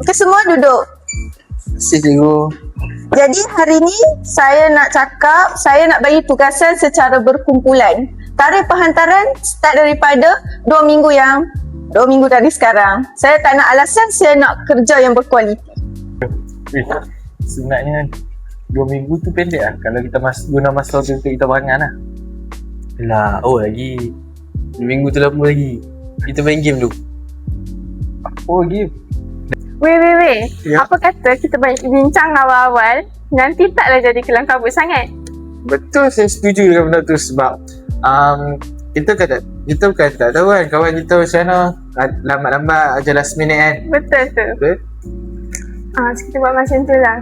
Kita semua duduk. Cikgu. Jadi hari ni saya nak bagi tugasan secara berkumpulan. Tarikh penghantaran start daripada 2 minggu dari sekarang. Saya tak nak alasan, saya nak kerja yang berkualiti. Sebenarnya 2 minggu tu pendek lah kalau kita guna masa untuk kita berangan lah. Lagi 2 minggu tu lama lagi. Kita main game tu. Game? Weh. Ya. Apa kata kita bincang awal-awal, nanti taklah jadi kelam kabut sangat. Betul, saya setuju dengan benda tu sebab kita bukan tak tahu kan kawan kita macam mana lambat-lambat aja last minute kan. Betul tu. Betul? So kita buat macam tu lah.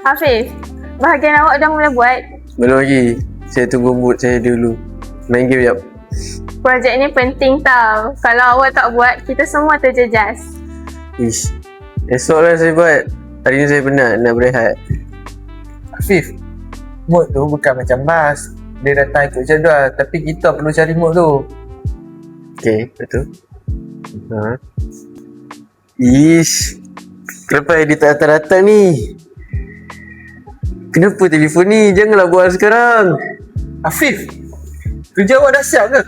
Hafiz, bahagian awak dah mula buat. Belum lagi. Saya tunggu mood saya dulu. Main game jap. Projek ni penting tau. Kalau awak tak buat, kita semua terjejas. Ish. Esok lah saya buat. Hari ni saya penat nak berehat. Afif, mood tu bukan macam bas. Dia datang ikut jadual, tapi kita perlu cari mood tu. Okay, betul. Ish. Kenapa dia tak datang ni? Kenapa telefon ni? Janganlah buat sekarang. Afif, kerja awak dah siap ke?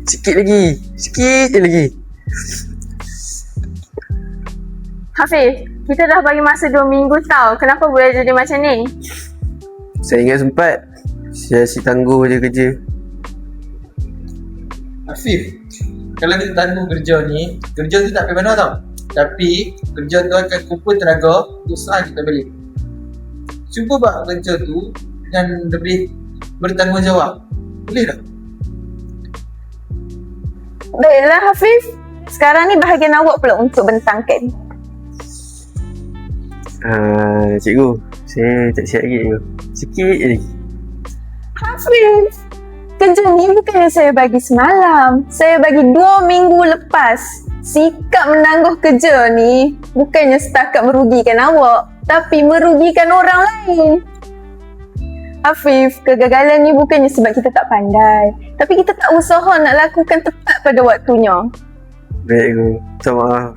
Sikit je lagi. Hafiz, kita dah bagi masa 2 minggu tau. Kenapa boleh jadi macam ni? Saya ingat sempat. Saya asyik tangguh je kerja. Afif, kalau kita tangguh kerja ni, kerja tu tak pergi mana tau. Tapi kerja tu akan kumpul tenaga untuk saat kita balik. Cuba buat kerja tu dengan lebih bertanggungjawab. Boleh tak? Baiklah Hafiz, sekarang ni bahagian awak pula untuk bentangkan. Cikgu, saya tak siap lagi cikgu. Sikit je lagi. Hafiz, kerja ni bukannya saya bagi semalam. Saya bagi 2 minggu lepas. Sikap menangguh kerja ni bukannya setakat merugikan awak, tapi merugikan orang lain. Hafiz, kegagalan ni bukannya sebab kita tak pandai, tapi kita tak usaha nak lakukan tepat pada waktunya. Baik cikgu, minta maaf.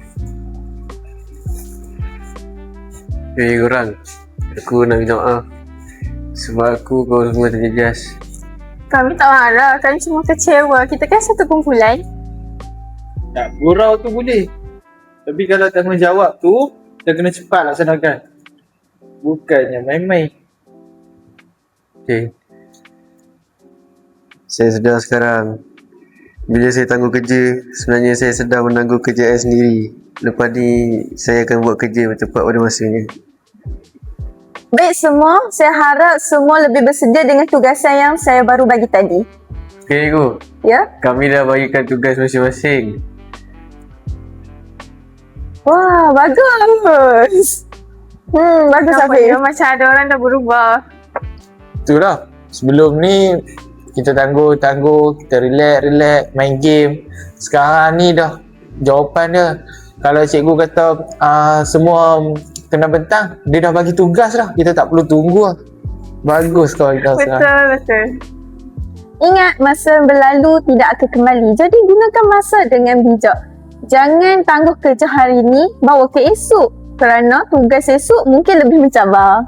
Korang, aku nak minta maaf. Sebab kau semua terjejas. Kami tak marah, kami cuma kecewa. Kita kan satu kumpulan. Tak, gurau tu boleh. Tapi kalau tanggungjawab tu, kita kena cepat laksanakan. Bukannya main-main. Okay. Saya sedar sekarang. Bila saya tangguh kerja, sebenarnya saya sedang menangguh kerja saya sendiri. Lepas ni, saya akan buat kerja tepat pada masanya. Baik semua, saya harap semua lebih bersedia dengan tugasan yang saya baru bagi tadi. Okay, cikgu. Ya? Kami dah bagikan tugas masing-masing. Wah, bagus. Bagus Hafiz. Macam ada orang dah berubah. Itulah. Sebelum ni kita tangguh, kita relax, main game. Sekarang ni dah jawapan dia. Kalau cikgu kata semua kena bentang, dia dah bagi tugas dah. Kita tak perlu tunggu lah. Bagus kau kita sekarang. Betul. Ingat, masa berlalu tidak akan kembali. Jadi gunakan masa dengan bijak. Jangan tangguh kerja hari ni bawa ke esok. Kerana tugas esok mungkin lebih mencabar.